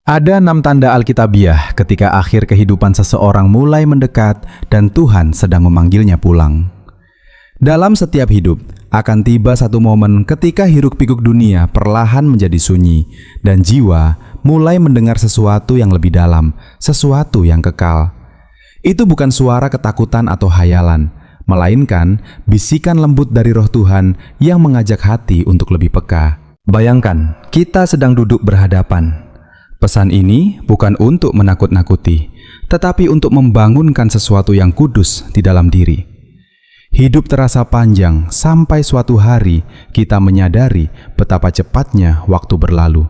Ada 6 tanda Alkitabiah ketika akhir kehidupan seseorang mulai mendekat dan Tuhan sedang memanggilnya pulang. Dalam setiap hidup, akan tiba satu momen ketika hiruk-pikuk dunia perlahan menjadi sunyi dan jiwa mulai mendengar sesuatu yang lebih dalam, sesuatu yang kekal. Itu bukan suara ketakutan atau hayalan, melainkan bisikan lembut dari Roh Tuhan yang mengajak hati untuk lebih peka. Bayangkan, kita sedang duduk berhadapan. Pesan ini bukan untuk menakut-nakuti, tetapi untuk membangunkan sesuatu yang kudus di dalam diri. Hidup terasa panjang sampai suatu hari kita menyadari betapa cepatnya waktu berlalu.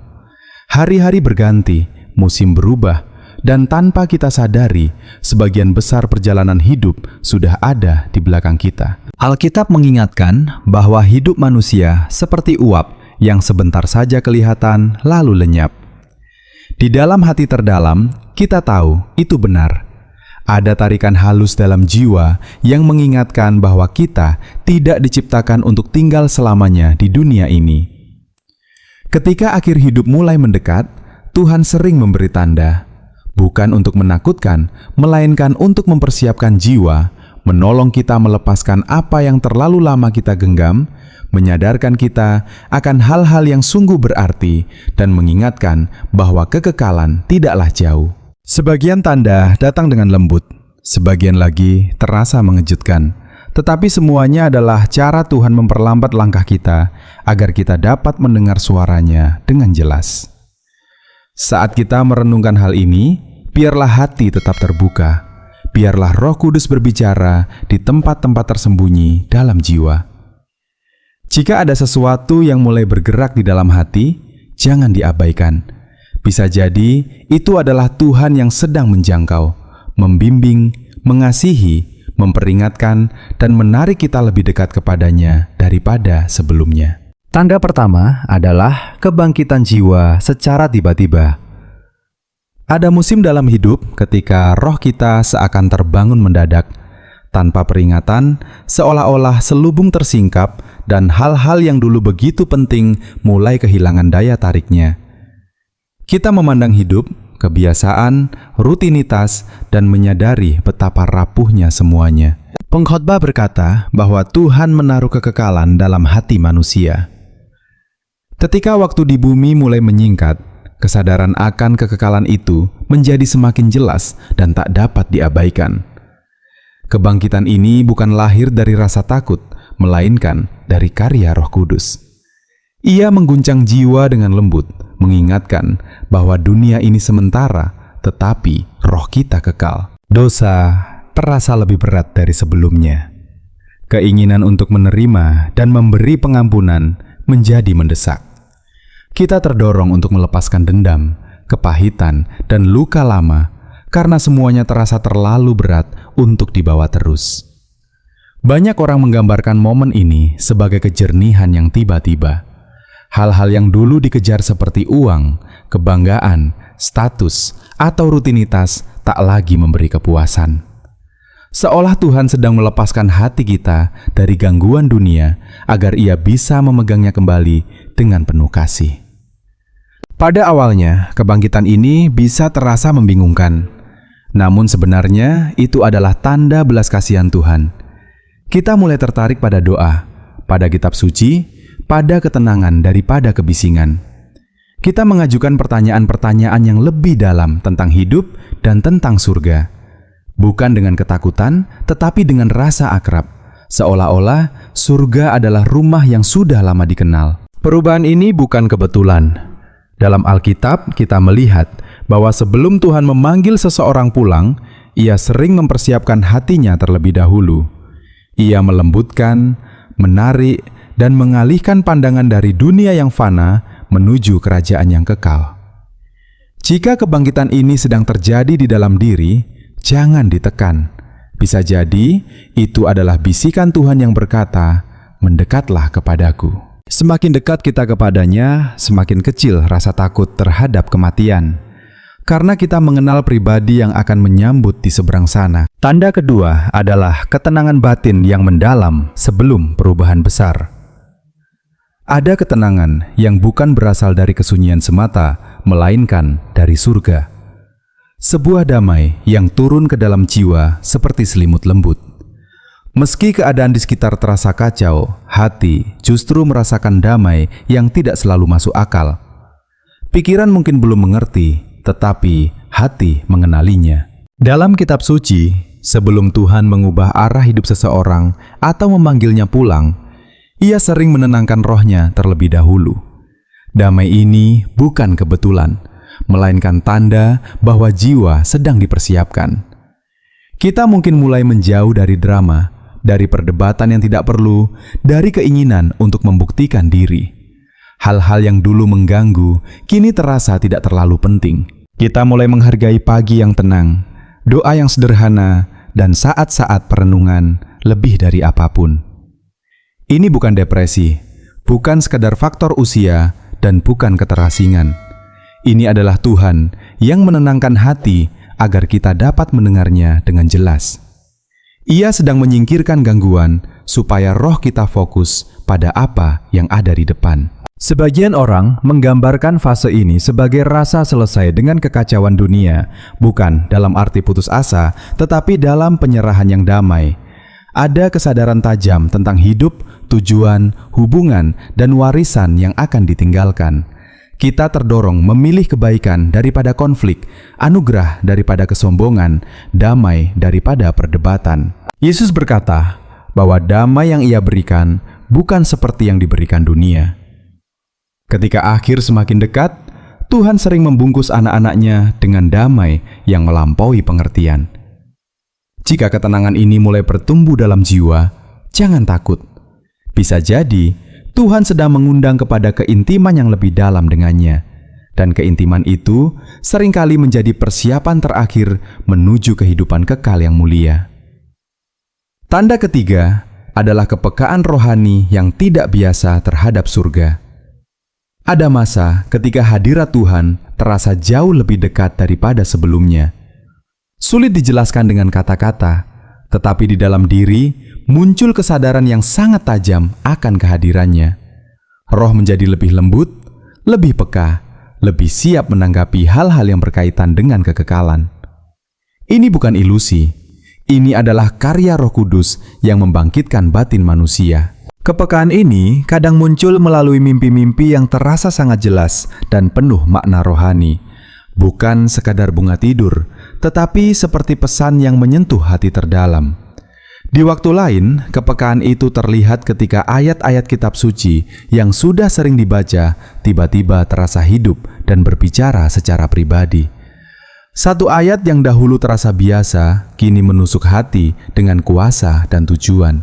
Hari-hari berganti, musim berubah, dan tanpa kita sadari, sebagian besar perjalanan hidup sudah ada di belakang kita. Alkitab mengingatkan bahwa hidup manusia seperti uap yang sebentar saja kelihatan lalu lenyap. Di dalam hati terdalam, kita tahu itu benar. Ada tarikan halus dalam jiwa yang mengingatkan bahwa kita tidak diciptakan untuk tinggal selamanya di dunia ini. Ketika akhir hidup mulai mendekat, Tuhan sering memberi tanda, bukan untuk menakutkan, melainkan untuk mempersiapkan jiwa, menolong kita melepaskan apa yang terlalu lama kita genggam, menyadarkan kita akan hal-hal yang sungguh berarti, dan mengingatkan bahwa kekekalan tidaklah jauh. Sebagian tanda datang dengan lembut, sebagian lagi terasa mengejutkan, tetapi semuanya adalah cara Tuhan memperlambat langkah kita agar kita dapat mendengar suaranya dengan jelas. Saat kita merenungkan hal ini, biarlah hati tetap terbuka, biarlah Roh Kudus berbicara di tempat-tempat tersembunyi dalam jiwa. Jika ada sesuatu yang mulai bergerak di dalam hati, jangan diabaikan. Bisa jadi itu adalah Tuhan yang sedang menjangkau, membimbing, mengasihi, memperingatkan, dan menarik kita lebih dekat kepadanya daripada sebelumnya. Tanda pertama adalah kebangkitan jiwa secara tiba-tiba. Ada musim dalam hidup ketika roh kita seakan terbangun mendadak, tanpa peringatan, seolah-olah selubung tersingkap dan hal-hal yang dulu begitu penting mulai kehilangan daya tariknya. Kita memandang hidup, kebiasaan, rutinitas, dan menyadari betapa rapuhnya semuanya. Pengkhotbah berkata bahwa Tuhan menaruh kekekalan dalam hati manusia. Ketika waktu di bumi mulai menyingkat, kesadaran akan kekekalan itu menjadi semakin jelas dan tak dapat diabaikan. Kebangkitan ini bukan lahir dari rasa takut, melainkan dari karya Roh Kudus. Ia mengguncang jiwa dengan lembut, mengingatkan bahwa dunia ini sementara, tetapi roh kita kekal. Dosa terasa lebih berat dari sebelumnya. Keinginan untuk menerima dan memberi pengampunan menjadi mendesak. Kita terdorong untuk melepaskan dendam, kepahitan, dan luka lama, karena semuanya terasa terlalu berat untuk dibawa terus. Banyak orang menggambarkan momen ini sebagai kejernihan yang tiba-tiba. Hal-hal yang dulu dikejar seperti uang, kebanggaan, status, atau rutinitas tak lagi memberi kepuasan. Seolah Tuhan sedang melepaskan hati kita dari gangguan dunia agar Ia bisa memegangnya kembali dengan penuh kasih. Pada awalnya, kebangkitan ini bisa terasa membingungkan. Namun sebenarnya itu adalah tanda belas kasihan Tuhan. Kita mulai tertarik pada doa, pada kitab suci, pada ketenangan daripada kebisingan. Kita mengajukan pertanyaan-pertanyaan yang lebih dalam tentang hidup dan tentang surga. Bukan dengan ketakutan, tetapi dengan rasa akrab. Seolah-olah surga adalah rumah yang sudah lama dikenal. Perubahan ini bukan kebetulan. Dalam Alkitab, kita melihat bahwa sebelum Tuhan memanggil seseorang pulang, Ia sering mempersiapkan hatinya terlebih dahulu. Ia melembutkan, menarik, dan mengalihkan pandangan dari dunia yang fana menuju kerajaan yang kekal. Jika kebangkitan ini sedang terjadi di dalam diri, jangan ditekan. Bisa jadi itu adalah bisikan Tuhan yang berkata, "Mendekatlah kepadaku." Semakin dekat kita kepadanya, semakin kecil rasa takut terhadap kematian. Karena kita mengenal pribadi yang akan menyambut di seberang sana. Tanda kedua adalah ketenangan batin yang mendalam sebelum perubahan besar. Ada ketenangan yang bukan berasal dari kesunyian semata, melainkan dari surga. Sebuah damai yang turun ke dalam jiwa seperti selimut lembut. Meski keadaan di sekitar terasa kacau, hati justru merasakan damai yang tidak selalu masuk akal. Pikiran mungkin belum mengerti, tetapi hati mengenalinya. Dalam kitab suci, sebelum Tuhan mengubah arah hidup seseorang atau memanggilnya pulang, Ia sering menenangkan rohnya terlebih dahulu. Damai ini bukan kebetulan, melainkan tanda bahwa jiwa sedang dipersiapkan. Kita mungkin mulai menjauh dari drama, dari perdebatan yang tidak perlu, dari keinginan untuk membuktikan diri. Hal-hal yang dulu mengganggu, kini terasa tidak terlalu penting. Kita mulai menghargai pagi yang tenang, doa yang sederhana, dan saat-saat perenungan lebih dari apapun. Ini bukan depresi, bukan sekadar faktor usia, dan bukan keterasingan. Ini adalah Tuhan yang menenangkan hati agar kita dapat mendengarnya dengan jelas. Ia sedang menyingkirkan gangguan supaya roh kita fokus pada apa yang ada di depan. Sebagian orang menggambarkan fase ini sebagai rasa selesai dengan kekacauan dunia, bukan dalam arti putus asa, tetapi dalam penyerahan yang damai. Ada kesadaran tajam tentang hidup, tujuan, hubungan, dan warisan yang akan ditinggalkan. Kita terdorong memilih kebaikan daripada konflik, anugerah daripada kesombongan, damai daripada perdebatan. Yesus berkata bahwa damai yang Ia berikan bukan seperti yang diberikan dunia. Ketika akhir semakin dekat, Tuhan sering membungkus anak-anak-Nya dengan damai yang melampaui pengertian. Jika ketenangan ini mulai bertumbuh dalam jiwa, jangan takut. Bisa jadi Tuhan sedang mengundang kepada keintiman yang lebih dalam dengannya, dan keintiman itu seringkali menjadi persiapan terakhir menuju kehidupan kekal yang mulia. Tanda ketiga adalah kepekaan rohani yang tidak biasa terhadap surga. Ada masa ketika hadirat Tuhan terasa jauh lebih dekat daripada sebelumnya. Sulit dijelaskan dengan kata-kata, tetapi di dalam diri muncul kesadaran yang sangat tajam akan kehadirannya. Roh menjadi lebih lembut, lebih peka, lebih siap menanggapi hal-hal yang berkaitan dengan kekekalan. Ini bukan ilusi, ini adalah karya Roh Kudus yang membangkitkan batin manusia. Kepekaan ini kadang muncul melalui mimpi-mimpi yang terasa sangat jelas dan penuh makna rohani. Bukan sekadar bunga tidur, tetapi seperti pesan yang menyentuh hati terdalam. Di waktu lain, kepekaan itu terlihat ketika ayat-ayat kitab suci yang sudah sering dibaca tiba-tiba terasa hidup dan berbicara secara pribadi. Satu ayat yang dahulu terasa biasa, kini menusuk hati dengan kuasa dan tujuan.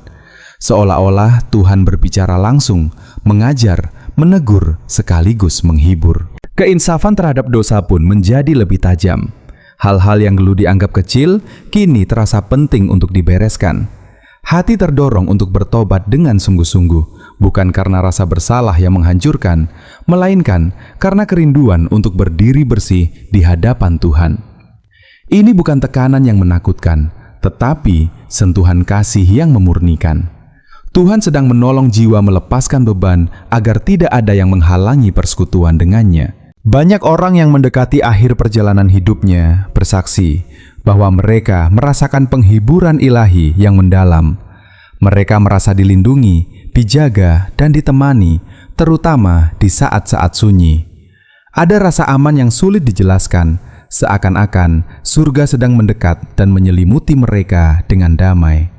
Seolah-olah Tuhan berbicara langsung, mengajar, menegur, sekaligus menghibur. Keinsafan terhadap dosa pun menjadi lebih tajam. Hal-hal yang dulu dianggap kecil, kini terasa penting untuk dibereskan. Hati terdorong untuk bertobat dengan sungguh-sungguh, bukan karena rasa bersalah yang menghancurkan, melainkan karena kerinduan untuk berdiri bersih di hadapan Tuhan. Ini bukan tekanan yang menakutkan, tetapi sentuhan kasih yang memurnikan. Tuhan sedang menolong jiwa melepaskan beban agar tidak ada yang menghalangi persekutuan dengannya. Banyak orang yang mendekati akhir perjalanan hidupnya bersaksi bahwa mereka merasakan penghiburan ilahi yang mendalam. Mereka merasa dilindungi, dijaga, dan ditemani, terutama di saat-saat sunyi. Ada rasa aman yang sulit dijelaskan, seakan-akan surga sedang mendekat dan menyelimuti mereka dengan damai.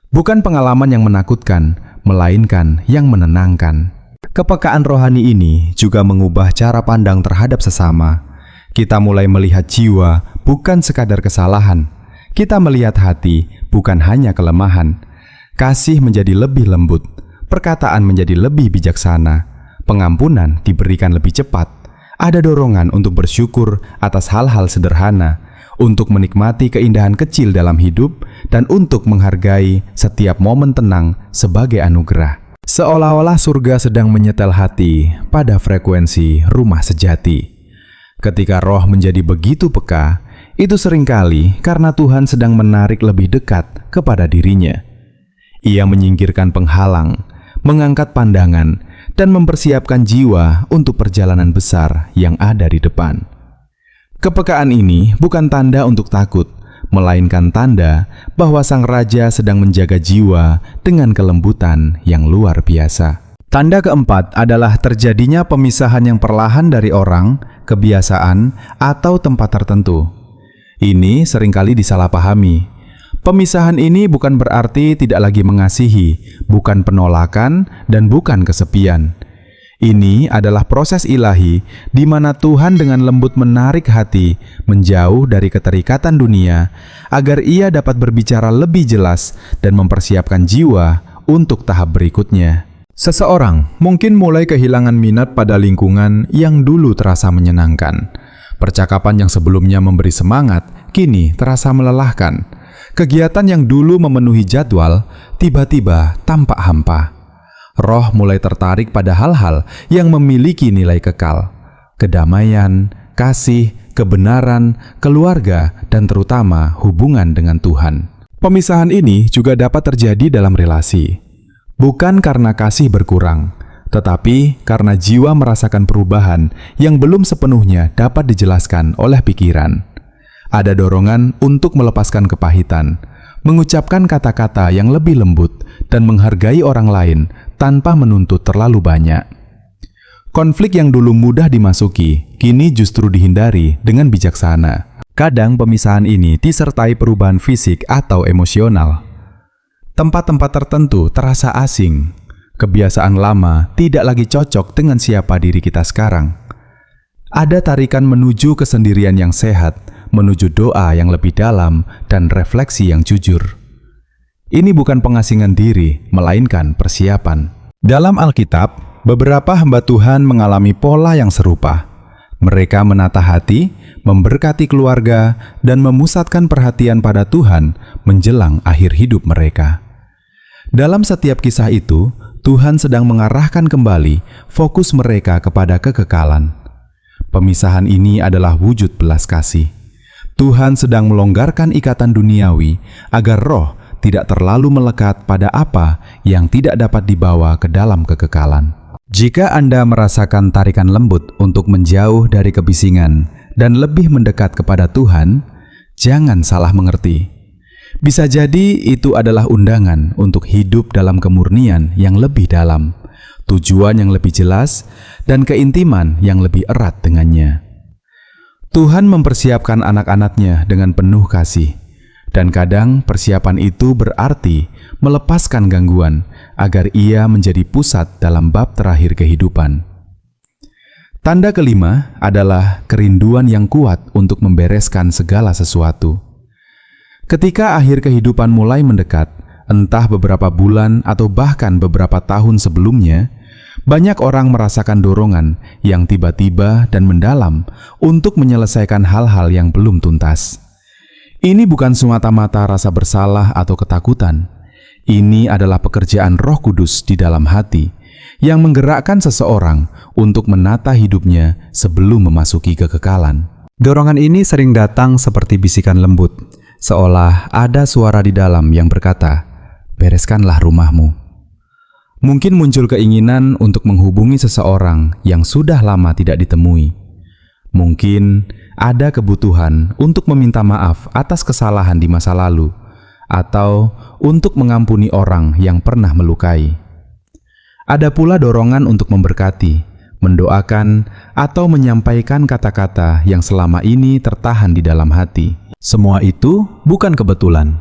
Bukan pengalaman yang menakutkan, melainkan yang menenangkan. Kepekaan rohani ini juga mengubah cara pandang terhadap sesama. Kita mulai melihat jiwa bukan sekadar kesalahan. Kita melihat hati bukan hanya kelemahan. Kasih menjadi lebih lembut, perkataan menjadi lebih bijaksana, pengampunan diberikan lebih cepat. Ada dorongan untuk bersyukur atas hal-hal sederhana, untuk menikmati keindahan kecil dalam hidup, dan untuk menghargai setiap momen tenang sebagai anugerah. Seolah-olah surga sedang menyetel hati pada frekuensi rumah sejati. Ketika roh menjadi begitu peka, itu seringkali karena Tuhan sedang menarik lebih dekat kepada dirinya. Ia menyingkirkan penghalang, mengangkat pandangan, dan mempersiapkan jiwa untuk perjalanan besar yang ada di depan. Kepekaan ini bukan tanda untuk takut, melainkan tanda bahwa sang raja sedang menjaga jiwa dengan kelembutan yang luar biasa. Tanda keempat adalah terjadinya pemisahan yang perlahan dari orang, kebiasaan, atau tempat tertentu. Ini seringkali disalahpahami. Pemisahan ini bukan berarti tidak lagi mengasihi, bukan penolakan, dan bukan kesepian. Ini adalah proses ilahi di mana Tuhan dengan lembut menarik hati menjauh dari keterikatan dunia agar Ia dapat berbicara lebih jelas dan mempersiapkan jiwa untuk tahap berikutnya. Seseorang mungkin mulai kehilangan minat pada lingkungan yang dulu terasa menyenangkan. Percakapan yang sebelumnya memberi semangat kini terasa melelahkan. Kegiatan yang dulu memenuhi jadwal tiba-tiba tampak hampa. Roh mulai tertarik pada hal-hal yang memiliki nilai kekal. Kedamaian, kasih, kebenaran, keluarga, dan terutama hubungan dengan Tuhan. Pemisahan ini juga dapat terjadi dalam relasi. Bukan karena kasih berkurang, tetapi karena jiwa merasakan perubahan yang belum sepenuhnya dapat dijelaskan oleh pikiran. Ada dorongan untuk melepaskan kepahitan, mengucapkan kata-kata yang lebih lembut, dan menghargai orang lain tanpa menuntut terlalu banyak. Konflik yang dulu mudah dimasuki, kini justru dihindari dengan bijaksana. Kadang pemisahan ini disertai perubahan fisik atau emosional. Tempat-tempat tertentu terasa asing. Kebiasaan lama tidak lagi cocok dengan siapa diri kita sekarang. Ada tarikan menuju kesendirian yang sehat, menuju doa yang lebih dalam, dan refleksi yang jujur. Ini bukan pengasingan diri, melainkan persiapan. Dalam Alkitab, beberapa hamba Tuhan mengalami pola yang serupa. Mereka menata hati, memberkati keluarga, dan memusatkan perhatian pada Tuhan menjelang akhir hidup mereka. Dalam setiap kisah itu, Tuhan sedang mengarahkan kembali fokus mereka kepada kekekalan. Pemisahan ini adalah wujud belas kasih. Tuhan sedang melonggarkan ikatan duniawi agar roh tidak terlalu melekat pada apa yang tidak dapat dibawa ke dalam kekekalan. Jika Anda merasakan tarikan lembut untuk menjauh dari kebisingan dan lebih mendekat kepada Tuhan, jangan salah mengerti. Bisa jadi itu adalah undangan untuk hidup dalam kemurnian yang lebih dalam, tujuan yang lebih jelas, dan keintiman yang lebih erat dengannya. Tuhan mempersiapkan anak-anaknya dengan penuh kasih, dan kadang persiapan itu berarti melepaskan gangguan agar ia menjadi pusat dalam bab terakhir kehidupan. Tanda kelima adalah kerinduan yang kuat untuk membereskan segala sesuatu. Ketika akhir kehidupan mulai mendekat, entah beberapa bulan atau bahkan beberapa tahun sebelumnya, banyak orang merasakan dorongan yang tiba-tiba dan mendalam untuk menyelesaikan hal-hal yang belum tuntas. Ini bukan semata-mata rasa bersalah atau ketakutan. Ini adalah pekerjaan Roh Kudus di dalam hati yang menggerakkan seseorang untuk menata hidupnya sebelum memasuki kekekalan. Dorongan ini sering datang seperti bisikan lembut, seolah ada suara di dalam yang berkata, "Bereskanlah rumahmu." Mungkin muncul keinginan untuk menghubungi seseorang yang sudah lama tidak ditemui. Mungkin ada kebutuhan untuk meminta maaf atas kesalahan di masa lalu, atau untuk mengampuni orang yang pernah melukai. Ada pula dorongan untuk memberkati, mendoakan, atau menyampaikan kata-kata yang selama ini tertahan di dalam hati. Semua itu bukan kebetulan.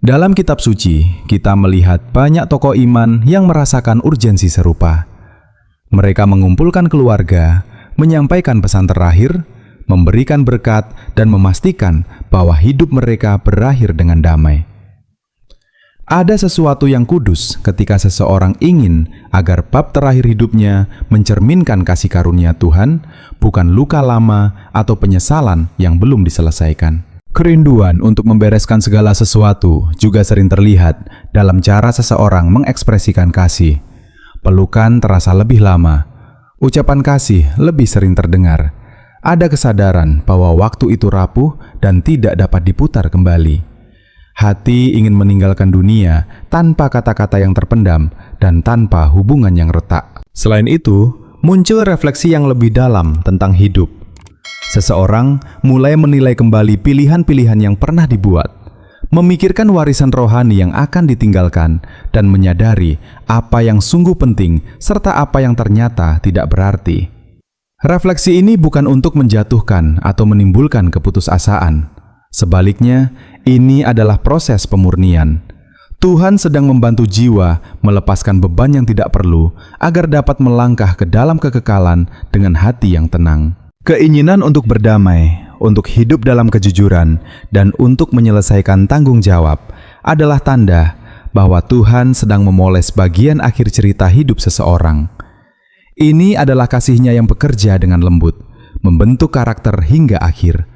Dalam kitab suci, kita melihat banyak tokoh iman yang merasakan urgensi serupa. Mereka mengumpulkan keluarga, menyampaikan pesan terakhir, memberikan berkat, dan memastikan bahwa hidup mereka berakhir dengan damai. Ada sesuatu yang kudus ketika seseorang ingin agar bab terakhir hidupnya mencerminkan kasih karunia Tuhan, bukan luka lama atau penyesalan yang belum diselesaikan. Kerinduan untuk membereskan segala sesuatu juga sering terlihat dalam cara seseorang mengekspresikan kasih. Pelukan terasa lebih lama, ucapan kasih lebih sering terdengar. Ada kesadaran bahwa waktu itu rapuh dan tidak dapat diputar kembali. Hati ingin meninggalkan dunia tanpa kata-kata yang terpendam dan tanpa hubungan yang retak. Selain itu, muncul refleksi yang lebih dalam tentang hidup. Seseorang mulai menilai kembali pilihan-pilihan yang pernah dibuat, memikirkan warisan rohani yang akan ditinggalkan, dan menyadari apa yang sungguh penting serta apa yang ternyata tidak berarti. Refleksi ini bukan untuk menjatuhkan atau menimbulkan keputusasaan. Sebaliknya, ini adalah proses pemurnian. Tuhan sedang membantu jiwa melepaskan beban yang tidak perlu agar dapat melangkah ke dalam kekekalan dengan hati yang tenang. Keinginan untuk berdamai, untuk hidup dalam kejujuran, dan untuk menyelesaikan tanggung jawab adalah tanda bahwa Tuhan sedang memoles bagian akhir cerita hidup seseorang. Ini adalah kasih-Nya yang bekerja dengan lembut, membentuk karakter hingga akhir.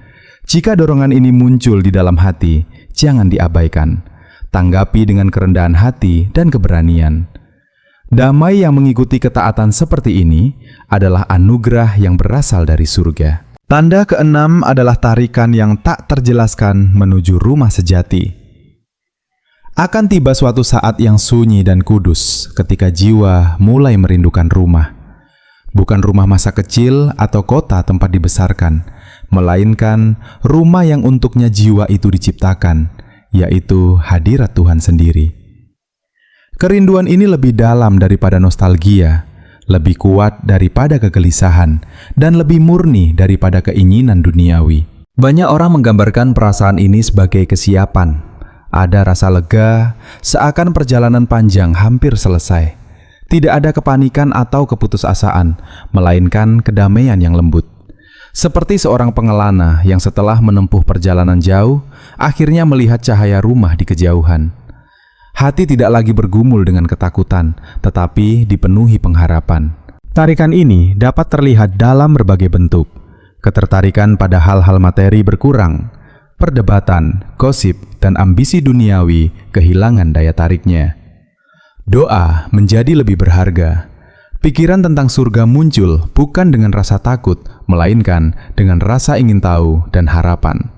Jika dorongan ini muncul di dalam hati, jangan diabaikan. Tanggapi dengan kerendahan hati dan keberanian. Damai yang mengikuti ketaatan seperti ini adalah anugerah yang berasal dari surga. Tanda keenam adalah tarikan yang tak terjelaskan menuju rumah sejati. Akan tiba suatu saat yang sunyi dan kudus ketika jiwa mulai merindukan rumah. Bukan rumah masa kecil atau kota tempat dibesarkan, melainkan rumah yang untuknya jiwa itu diciptakan, yaitu hadirat Tuhan sendiri. Kerinduan ini lebih dalam daripada nostalgia, lebih kuat daripada kegelisahan, dan lebih murni daripada keinginan duniawi. Banyak orang menggambarkan perasaan ini sebagai kesiapan. Ada rasa lega, seakan perjalanan panjang hampir selesai. Tidak ada kepanikan atau keputusasaan, melainkan kedamaian yang lembut. Seperti seorang pengelana yang setelah menempuh perjalanan jauh, akhirnya melihat cahaya rumah di kejauhan. Hati tidak lagi bergumul dengan ketakutan, tetapi dipenuhi pengharapan. Tarikan ini dapat terlihat dalam berbagai bentuk. Ketertarikan pada hal-hal materi berkurang. Perdebatan, gosip, dan ambisi duniawi kehilangan daya tariknya. Doa menjadi lebih berharga. Pikiran tentang surga muncul bukan dengan rasa takut, melainkan dengan rasa ingin tahu dan harapan.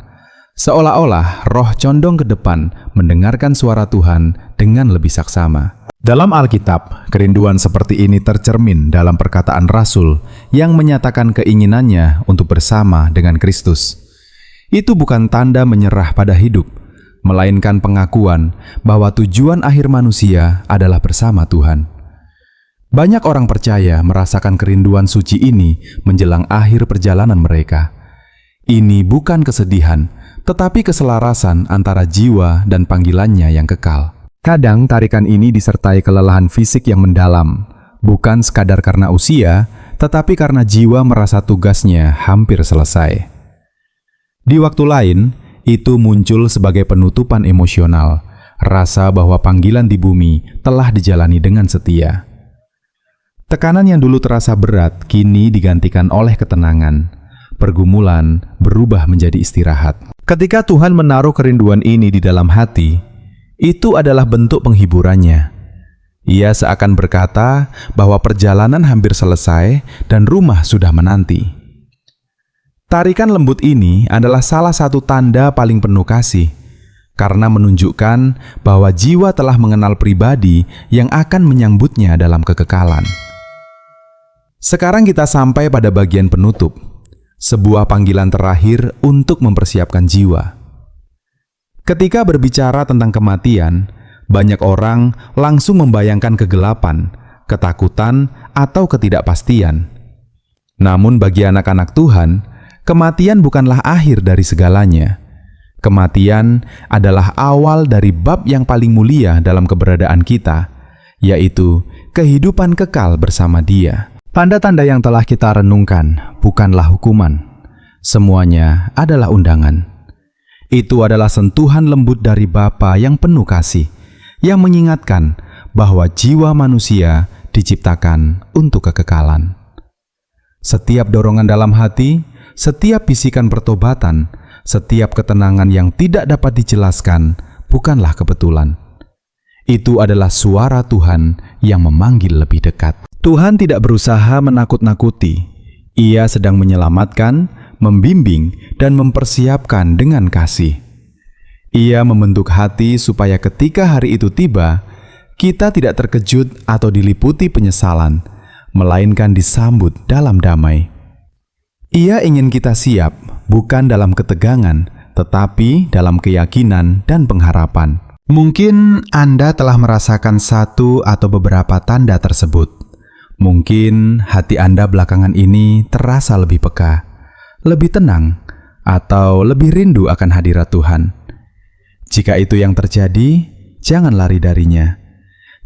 Seolah-olah roh condong ke depan mendengarkan suara Tuhan dengan lebih saksama. Dalam Alkitab, kerinduan seperti ini tercermin dalam perkataan Rasul yang menyatakan keinginannya untuk bersama dengan Kristus. Itu bukan tanda menyerah pada hidup, melainkan pengakuan bahwa tujuan akhir manusia adalah bersama Tuhan. Banyak orang percaya merasakan kerinduan suci ini menjelang akhir perjalanan mereka. Ini bukan kesedihan, tetapi keselarasan antara jiwa dan panggilannya yang kekal. Kadang tarikan ini disertai kelelahan fisik yang mendalam, bukan sekadar karena usia, tetapi karena jiwa merasa tugasnya hampir selesai. Di waktu lain, itu muncul sebagai penutupan emosional, rasa bahwa panggilan di bumi telah dijalani dengan setia. Tekanan yang dulu terasa berat kini digantikan oleh ketenangan. Pergumulan berubah menjadi istirahat. Ketika Tuhan menaruh kerinduan ini di dalam hati, itu adalah bentuk penghiburannya. Ia seakan berkata bahwa perjalanan hampir selesai dan rumah sudah menanti. Tarikan lembut ini adalah salah satu tanda paling penuh kasih, karena menunjukkan bahwa jiwa telah mengenal pribadi yang akan menyambutnya dalam kekekalan. Sekarang kita sampai pada bagian penutup. Sebuah panggilan terakhir untuk mempersiapkan jiwa. Ketika berbicara tentang kematian, banyak orang langsung membayangkan kegelapan, ketakutan, atau ketidakpastian. Namun bagi anak-anak Tuhan, kematian bukanlah akhir dari segalanya. Kematian adalah awal dari bab yang paling mulia dalam keberadaan kita, yaitu kehidupan kekal bersama Dia. Tanda-tanda yang telah kita renungkan bukanlah hukuman. Semuanya adalah undangan. Itu adalah sentuhan lembut dari Bapa yang penuh kasih, yang mengingatkan bahwa jiwa manusia diciptakan untuk kekekalan. Setiap dorongan dalam hati, setiap bisikan pertobatan, setiap ketenangan yang tidak dapat dijelaskan bukanlah kebetulan. Itu adalah suara Tuhan yang memanggil lebih dekat. Tuhan tidak berusaha menakut-nakuti. Ia sedang menyelamatkan, membimbing, dan mempersiapkan dengan kasih. Ia membentuk hati supaya ketika hari itu tiba, kita tidak terkejut atau diliputi penyesalan, melainkan disambut dalam damai. Ia ingin kita siap, bukan dalam ketegangan, tetapi dalam keyakinan dan pengharapan. Mungkin Anda telah merasakan satu atau beberapa tanda tersebut. Mungkin hati Anda belakangan ini terasa lebih peka, lebih tenang, atau lebih rindu akan hadirat Tuhan. Jika itu yang terjadi, jangan lari darinya.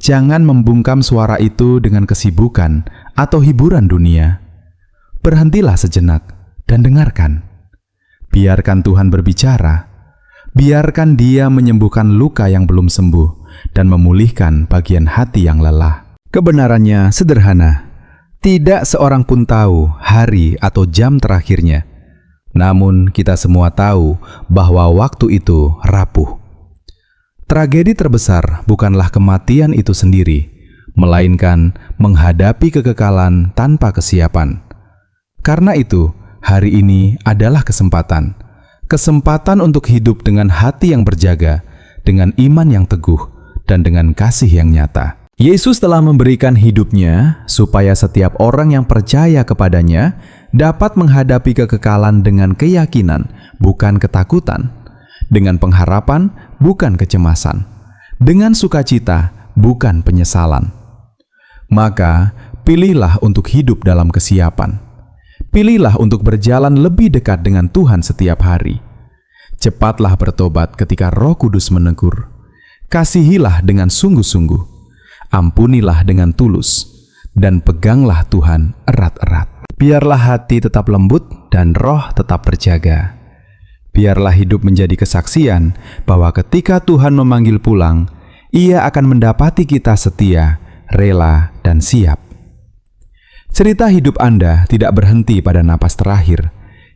Jangan membungkam suara itu dengan kesibukan atau hiburan dunia. Berhentilah sejenak dan dengarkan. Biarkan Tuhan berbicara. Biarkan Dia menyembuhkan luka yang belum sembuh dan memulihkan bagian hati yang lelah. Kebenarannya sederhana. Tidak seorang pun tahu hari atau jam terakhirnya. Namun kita semua tahu bahwa waktu itu rapuh. Tragedi terbesar bukanlah kematian itu sendiri, melainkan menghadapi kekekalan tanpa kesiapan. Karena itu, hari ini adalah kesempatan untuk hidup dengan hati yang berjaga, dengan iman yang teguh, dan dengan kasih yang nyata. Yesus telah memberikan hidupnya supaya setiap orang yang percaya kepadanya dapat menghadapi kekekalan dengan keyakinan, bukan ketakutan, dengan pengharapan, bukan kecemasan, dengan sukacita, bukan penyesalan. Maka, pilihlah untuk hidup dalam kesiapan. Pilihlah untuk berjalan lebih dekat dengan Tuhan setiap hari. Cepatlah bertobat ketika Roh Kudus menegur. Kasihilah dengan sungguh-sungguh. Ampunilah dengan tulus. Dan peganglah Tuhan erat-erat. Biarlah hati tetap lembut dan roh tetap terjaga. Biarlah hidup menjadi kesaksian bahwa ketika Tuhan memanggil pulang, Ia akan mendapati kita setia, rela, dan siap. Cerita hidup Anda tidak berhenti pada napas terakhir.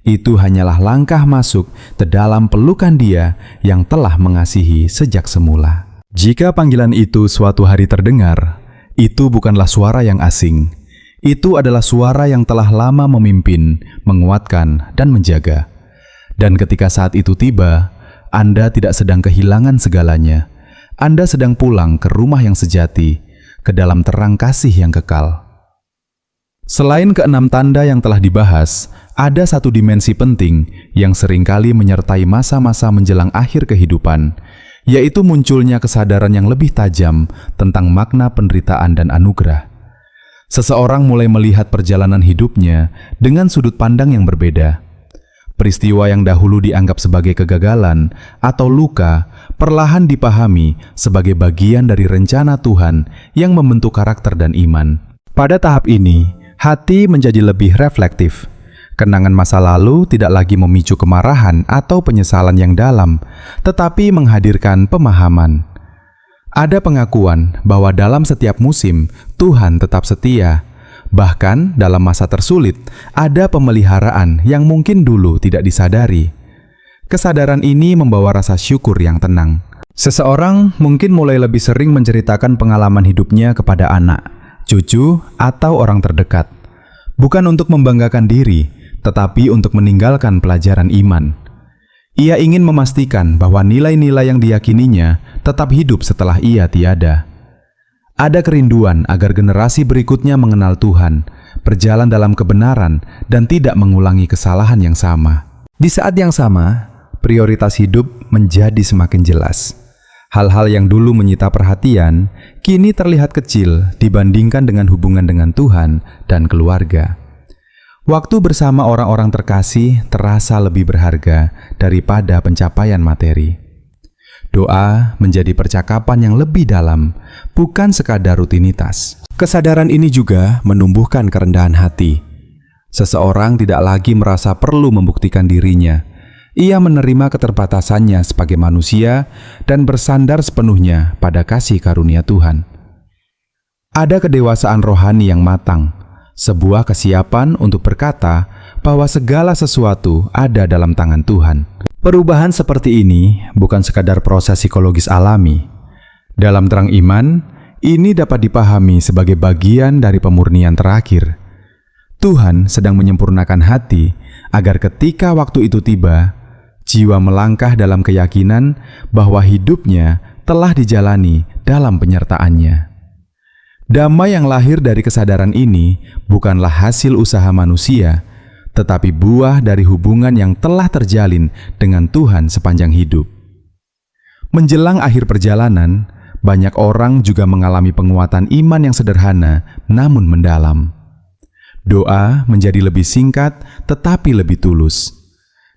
Itu hanyalah langkah masuk ke dalam pelukan Dia yang telah mengasihi sejak semula. Jika panggilan itu suatu hari terdengar, itu bukanlah suara yang asing. Itu adalah suara yang telah lama memimpin, menguatkan, dan menjaga. Dan ketika saat itu tiba, Anda tidak sedang kehilangan segalanya. Anda sedang pulang ke rumah yang sejati, ke dalam terang kasih yang kekal. Selain keenam tanda yang telah dibahas, ada satu dimensi penting yang seringkali menyertai masa-masa menjelang akhir kehidupan, yaitu munculnya kesadaran yang lebih tajam tentang makna penderitaan dan anugerah. Seseorang mulai melihat perjalanan hidupnya dengan sudut pandang yang berbeda. Peristiwa yang dahulu dianggap sebagai kegagalan atau luka, perlahan dipahami sebagai bagian dari rencana Tuhan yang membentuk karakter dan iman. Pada tahap ini, hati menjadi lebih reflektif. Kenangan masa lalu tidak lagi memicu kemarahan atau penyesalan yang dalam, tetapi menghadirkan pemahaman. Ada pengakuan bahwa dalam setiap musim, Tuhan tetap setia. Bahkan dalam masa tersulit, ada pemeliharaan yang mungkin dulu tidak disadari. Kesadaran ini membawa rasa syukur yang tenang. Seseorang mungkin mulai lebih sering menceritakan pengalaman hidupnya kepada anak, cucu, atau orang terdekat. Bukan untuk membanggakan diri, tetapi untuk meninggalkan pelajaran iman. Ia ingin memastikan bahwa nilai-nilai yang diyakininya tetap hidup setelah ia tiada. Ada kerinduan agar generasi berikutnya mengenal Tuhan, berjalan dalam kebenaran, dan tidak mengulangi kesalahan yang sama. Di saat yang sama, prioritas hidup menjadi semakin jelas. Hal-hal yang dulu menyita perhatian, kini terlihat kecil dibandingkan dengan hubungan dengan Tuhan dan keluarga. Waktu bersama orang-orang terkasih terasa lebih berharga daripada pencapaian materi. Doa menjadi percakapan yang lebih dalam, bukan sekadar rutinitas. Kesadaran ini juga menumbuhkan kerendahan hati. Seseorang tidak lagi merasa perlu membuktikan dirinya. Ia menerima keterbatasannya sebagai manusia dan bersandar sepenuhnya pada kasih karunia Tuhan. Ada kedewasaan rohani yang matang, sebuah kesiapan untuk berkata bahwa segala sesuatu ada dalam tangan Tuhan. Perubahan seperti ini bukan sekadar proses psikologis alami. Dalam terang iman, ini dapat dipahami sebagai bagian dari pemurnian terakhir. Tuhan sedang menyempurnakan hati agar ketika waktu itu tiba, Jiwa melangkah dalam keyakinan bahwa hidupnya telah dijalani dalam penyertaannya. Damai yang lahir dari kesadaran ini bukanlah hasil usaha manusia, tetapi buah dari hubungan yang telah terjalin dengan Tuhan sepanjang hidup. Menjelang akhir perjalanan, banyak orang juga mengalami penguatan iman yang sederhana namun mendalam. Doa menjadi lebih singkat tetapi lebih tulus.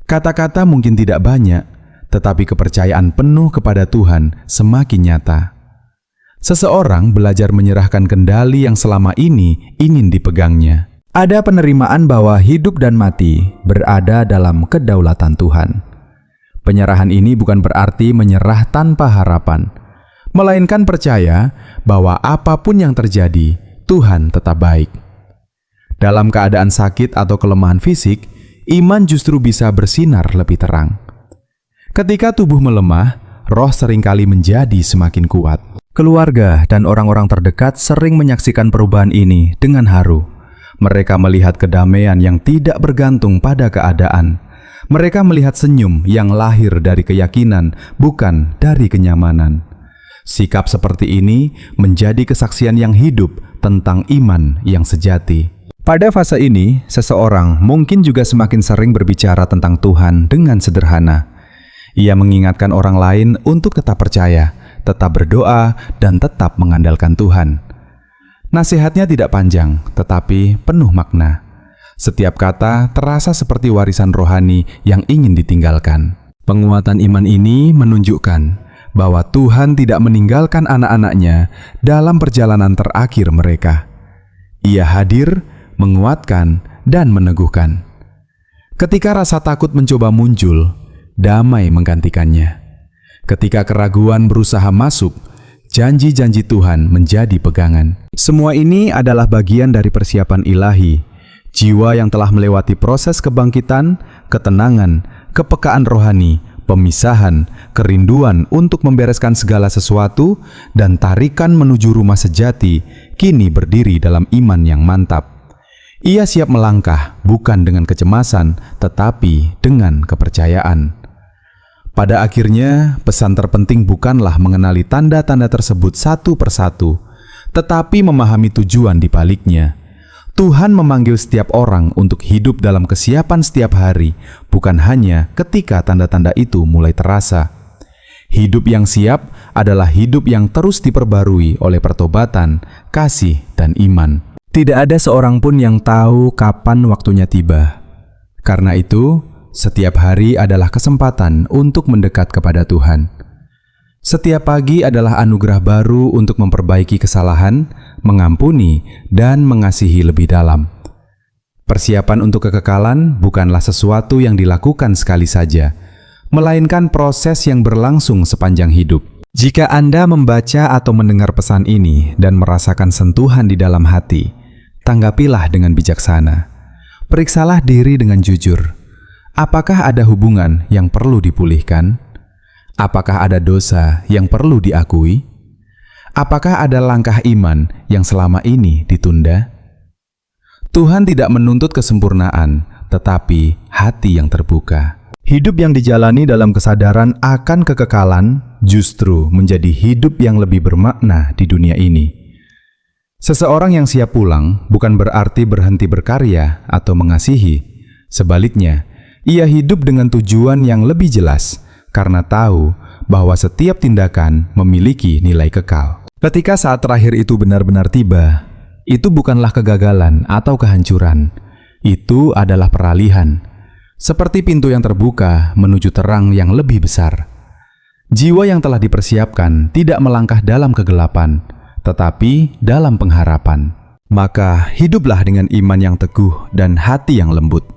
Kata-kata mungkin tidak banyak, tetapi kepercayaan penuh kepada Tuhan semakin nyata. Seseorang belajar menyerahkan kendali yang selama ini ingin dipegangnya. Ada penerimaan bahwa hidup dan mati berada dalam kedaulatan Tuhan. Penyerahan ini bukan berarti menyerah tanpa harapan, melainkan percaya bahwa apapun yang terjadi, Tuhan tetap baik. Dalam keadaan sakit atau kelemahan fisik, iman justru bisa bersinar lebih terang. Ketika tubuh melemah, roh seringkali menjadi semakin kuat. Keluarga dan orang-orang terdekat sering menyaksikan perubahan ini dengan haru. Mereka melihat kedamaian yang tidak bergantung pada keadaan. Mereka melihat senyum yang lahir dari keyakinan, bukan dari kenyamanan. Sikap seperti ini menjadi kesaksian yang hidup tentang iman yang sejati. Pada fase ini, seseorang mungkin juga semakin sering berbicara tentang Tuhan dengan sederhana. Ia mengingatkan orang lain untuk tetap percaya, tetap berdoa, dan tetap mengandalkan Tuhan. Nasihatnya tidak panjang, tetapi penuh makna. Setiap kata terasa seperti warisan rohani yang ingin ditinggalkan. Penguatan iman ini menunjukkan bahwa Tuhan tidak meninggalkan anak-anaknya dalam perjalanan terakhir mereka. Ia hadir, menguatkan, dan meneguhkan. Ketika rasa takut mencoba muncul, damai menggantikannya. Ketika keraguan berusaha masuk, janji-janji Tuhan menjadi pegangan. Semua ini adalah bagian dari persiapan ilahi. Jiwa yang telah melewati proses kebangkitan, ketenangan, kepekaan rohani, pemisahan, kerinduan untuk membereskan segala sesuatu, dan tarikan menuju rumah sejati, kini berdiri dalam iman yang mantap. Ia siap melangkah bukan dengan kecemasan, tetapi dengan kepercayaan. Pada akhirnya, pesan terpenting bukanlah mengenali tanda-tanda tersebut satu persatu, tetapi memahami tujuan di baliknya. Tuhan memanggil setiap orang untuk hidup dalam kesiapan setiap hari, bukan hanya ketika tanda-tanda itu mulai terasa. Hidup yang siap adalah hidup yang terus diperbarui oleh pertobatan, kasih, dan iman. Tidak ada seorang pun yang tahu kapan waktunya tiba. Karena itu, setiap hari adalah kesempatan untuk mendekat kepada Tuhan. Setiap pagi adalah anugerah baru untuk memperbaiki kesalahan, mengampuni, dan mengasihi lebih dalam. Persiapan untuk kekekalan bukanlah sesuatu yang dilakukan sekali saja, melainkan proses yang berlangsung sepanjang hidup. Jika Anda membaca atau mendengar pesan ini dan merasakan sentuhan di dalam hati, tanggapilah dengan bijaksana. Periksalah diri dengan jujur. Apakah ada hubungan yang perlu dipulihkan? Apakah ada dosa yang perlu diakui? Apakah ada langkah iman yang selama ini ditunda? Tuhan tidak menuntut kesempurnaan, tetapi hati yang terbuka. Hidup yang dijalani dalam kesadaran akan kekekalan justru menjadi hidup yang lebih bermakna di dunia ini. Seseorang yang siap pulang bukan berarti berhenti berkarya atau mengasihi. Sebaliknya, ia hidup dengan tujuan yang lebih jelas, karena tahu bahwa setiap tindakan memiliki nilai kekal. Ketika saat terakhir itu benar-benar tiba, itu bukanlah kegagalan atau kehancuran. Itu adalah peralihan. Seperti pintu yang terbuka menuju terang yang lebih besar. Jiwa yang telah dipersiapkan tidak melangkah dalam kegelapan, tetapi dalam pengharapan. Maka hiduplah dengan iman yang teguh dan hati yang lembut.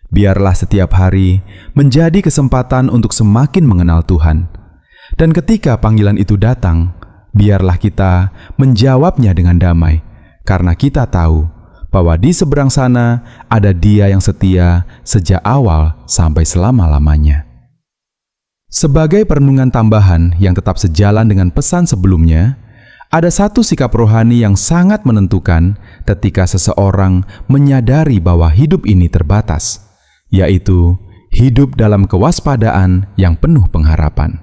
Biarlah setiap hari menjadi kesempatan untuk semakin mengenal Tuhan. Dan ketika panggilan itu datang, biarlah kita menjawabnya dengan damai, karena kita tahu bahwa di seberang sana ada Dia yang setia sejak awal sampai selama-lamanya. Sebagai perenungan tambahan yang tetap sejalan dengan pesan sebelumnya, ada satu sikap rohani yang sangat menentukan ketika seseorang menyadari bahwa hidup ini terbatas, yaitu hidup dalam kewaspadaan yang penuh pengharapan.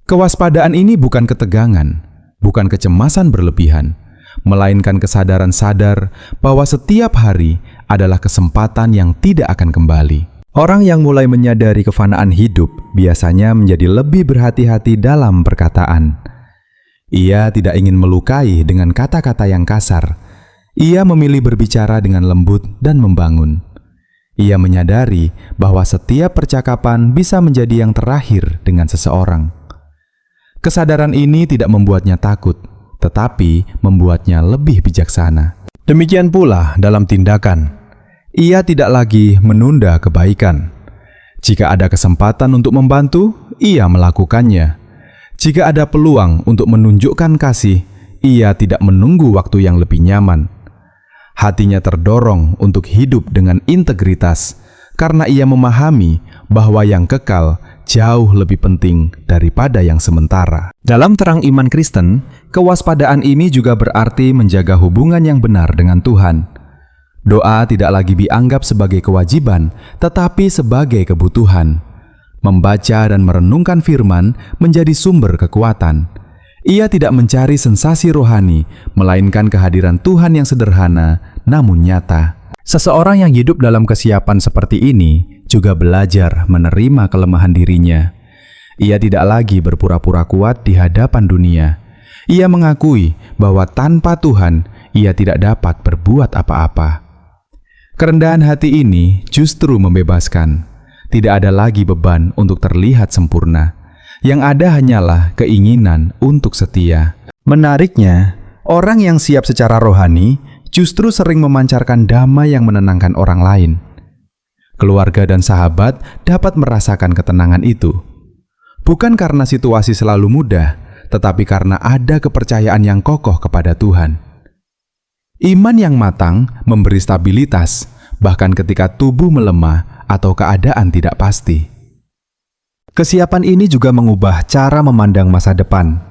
Kewaspadaan ini bukan ketegangan, bukan kecemasan berlebihan, melainkan kesadaran sadar bahwa setiap hari adalah kesempatan yang tidak akan kembali. Orang yang mulai menyadari kefanaan hidup biasanya menjadi lebih berhati-hati dalam perkataan. Ia tidak ingin melukai dengan kata-kata yang kasar. Ia memilih berbicara dengan lembut dan membangun. Ia menyadari bahwa setiap percakapan bisa menjadi yang terakhir dengan seseorang. Kesadaran ini tidak membuatnya takut, tetapi membuatnya lebih bijaksana. Demikian pula dalam tindakan. Ia tidak lagi menunda kebaikan. Jika ada kesempatan untuk membantu, ia melakukannya. Jika ada peluang untuk menunjukkan kasih, ia tidak menunggu waktu yang lebih nyaman. Hatinya terdorong untuk hidup dengan integritas, karena ia memahami bahwa yang kekal jauh lebih penting daripada yang sementara. Dalam terang iman Kristen, kewaspadaan ini juga berarti menjaga hubungan yang benar dengan Tuhan. Doa tidak lagi dianggap sebagai kewajiban, tetapi sebagai kebutuhan. Membaca dan merenungkan firman menjadi sumber kekuatan. Ia tidak mencari sensasi rohani, melainkan kehadiran Tuhan yang sederhana namun nyata. Seseorang yang hidup dalam kesiapan seperti ini juga belajar menerima kelemahan dirinya. Ia tidak lagi berpura-pura kuat di hadapan dunia. Ia mengakui bahwa tanpa Tuhan, ia tidak dapat berbuat apa-apa. Kerendahan hati ini justru membebaskan. Tidak ada lagi beban untuk terlihat sempurna. Yang ada hanyalah keinginan untuk setia. Menariknya, orang yang siap secara rohani justru sering memancarkan damai yang menenangkan orang lain. Keluarga dan sahabat dapat merasakan ketenangan itu. Bukan karena situasi selalu mudah, tetapi karena ada kepercayaan yang kokoh kepada Tuhan. Iman yang matang memberi stabilitas, bahkan ketika tubuh melemah atau keadaan tidak pasti. Kesiapan ini juga mengubah cara memandang masa depan.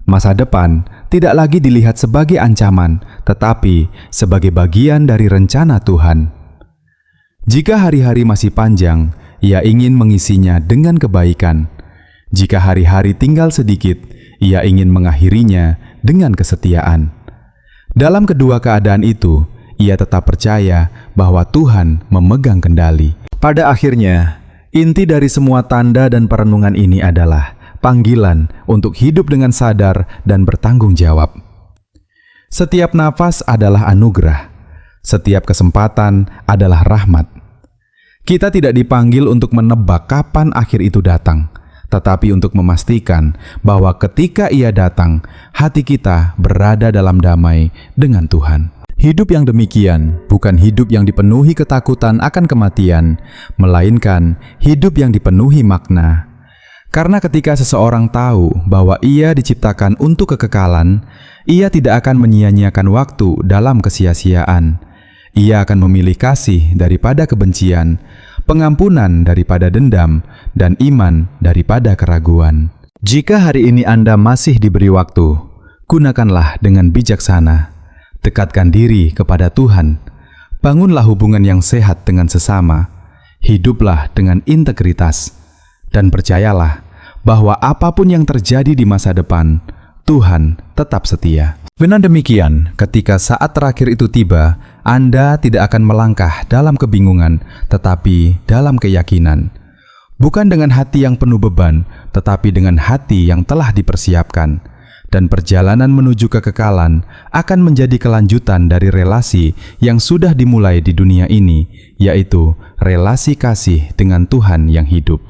Masa depan tidak lagi dilihat sebagai ancaman, tetapi sebagai bagian dari rencana Tuhan. Jika hari-hari masih panjang, ia ingin mengisinya dengan kebaikan. Jika hari-hari tinggal sedikit, ia ingin mengakhirinya dengan kesetiaan. Dalam kedua keadaan itu, ia tetap percaya bahwa Tuhan memegang kendali. Pada akhirnya, inti dari semua tanda dan perenungan ini adalah panggilan untuk hidup dengan sadar dan bertanggung jawab. Setiap nafas adalah anugerah. Setiap kesempatan adalah rahmat. Kita tidak dipanggil untuk menebak kapan akhir itu datang, tetapi untuk memastikan bahwa ketika ia datang, hati kita berada dalam damai dengan Tuhan. Hidup yang demikian bukan hidup yang dipenuhi ketakutan akan kematian, melainkan hidup yang dipenuhi makna. Karena ketika seseorang tahu bahwa ia diciptakan untuk kekekalan, ia tidak akan menyia-nyiakan waktu dalam kesia-siaan. Ia akan memilih kasih daripada kebencian, pengampunan daripada dendam, dan iman daripada keraguan. Jika hari ini Anda masih diberi waktu, gunakanlah dengan bijaksana. Dekatkan diri kepada Tuhan. Bangunlah hubungan yang sehat dengan sesama. Hiduplah dengan integritas. Dan percayalah bahwa apapun yang terjadi di masa depan, Tuhan tetap setia. Dengan demikian, ketika saat terakhir itu tiba, Anda tidak akan melangkah dalam kebingungan, tetapi dalam keyakinan. Bukan dengan hati yang penuh beban, tetapi dengan hati yang telah dipersiapkan. Dan perjalanan menuju kekekalan akan menjadi kelanjutan dari relasi yang sudah dimulai di dunia ini, yaitu relasi kasih dengan Tuhan yang hidup.